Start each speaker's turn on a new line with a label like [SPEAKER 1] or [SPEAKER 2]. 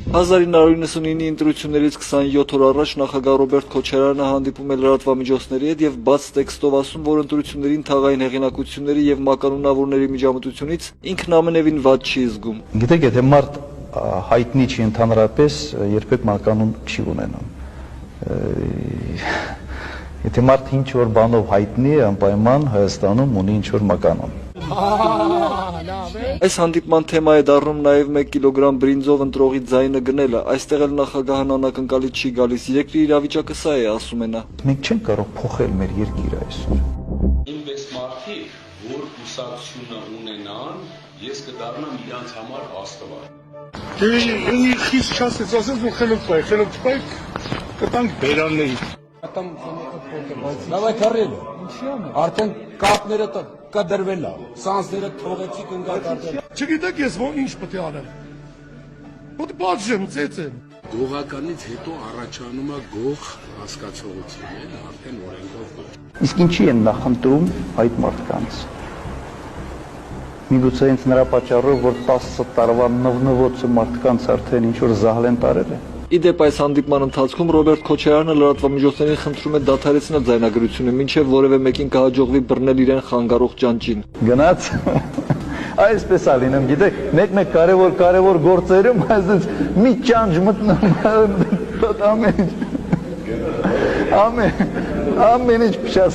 [SPEAKER 1] 1999-ի ընտրություններից 27 օր առաջ նախագահ Ռոբերտ Քոչարյանը հանդիպում է լրատվամիջոցների հետ եւ բաց տեքստով ասում, որ ընտրություններին թաղային հեղինակությունների եւ մականունավորների միջամտությունից ինքն ամենևին վատ չի զգում։
[SPEAKER 2] Գիտեք, եթե մարդ հայտնի չի ընդհանրապես, երբեք մականուն չի ունենում։ Եթե մարդ ինչ-որ բանով հայտնի է, անպայման Հայաստանում ունի ինչ-որ մականուն։
[SPEAKER 1] Այս հանդիպման թեմա է դառնում նաև 1 կիլոգրամ բրինձով ընտրողի ձայնը գնելը։ Այստեղ էլ նախագահն անակնկալից չի գալիս։ Երկրի իրավիճակը սա է, ասում է նա։
[SPEAKER 2] Մենք չենք կարող փոխել մեր երկիրը այսօր։
[SPEAKER 3] Ինպես մարդիկ, որ կուսակցությունը ունենան, ես կդառնամ իրանց համար աստված։
[SPEAKER 4] Դե խիստ չասեց, ասես որ խելոք պայ, կտանք բերանների։
[SPEAKER 5] Լավ է քարել։ Արդեն կապները կդրվել է, սանսները թողեցիք ընկած։
[SPEAKER 4] Չգիտեք ես որ ինչ պետք է անեմ։ Ոտ բաժեմ, ծեծեմ։
[SPEAKER 3] Գողականից հետո առաջանում է գող հասկացողություն, արդեն օրենքով գող։
[SPEAKER 2] Իսկ ինչի են նախընտրում այդ մարդկանց։ Միգուցե ինձ նրա պատճառով, որ 10 տարվա նվնվոցը մարդկանց արդեն ինչ-որ զահլ են տարել է։
[SPEAKER 1] Իդեպ այս հանդիպման ընթացքում Ռոբերտ Քոչարյանը լրատվամիջոցներին խնդրում է դադարեցնել ձայնագրությունը, մինչև որևէ մեկին կհաջողվի բռնել իրեն խանգարող ճանճին։
[SPEAKER 2] Գնաց այսպես է լինում, գիտեք, մեկ կարևոր գործերում այսպես մի ճանճ մտնում ամեն ինչ փշած։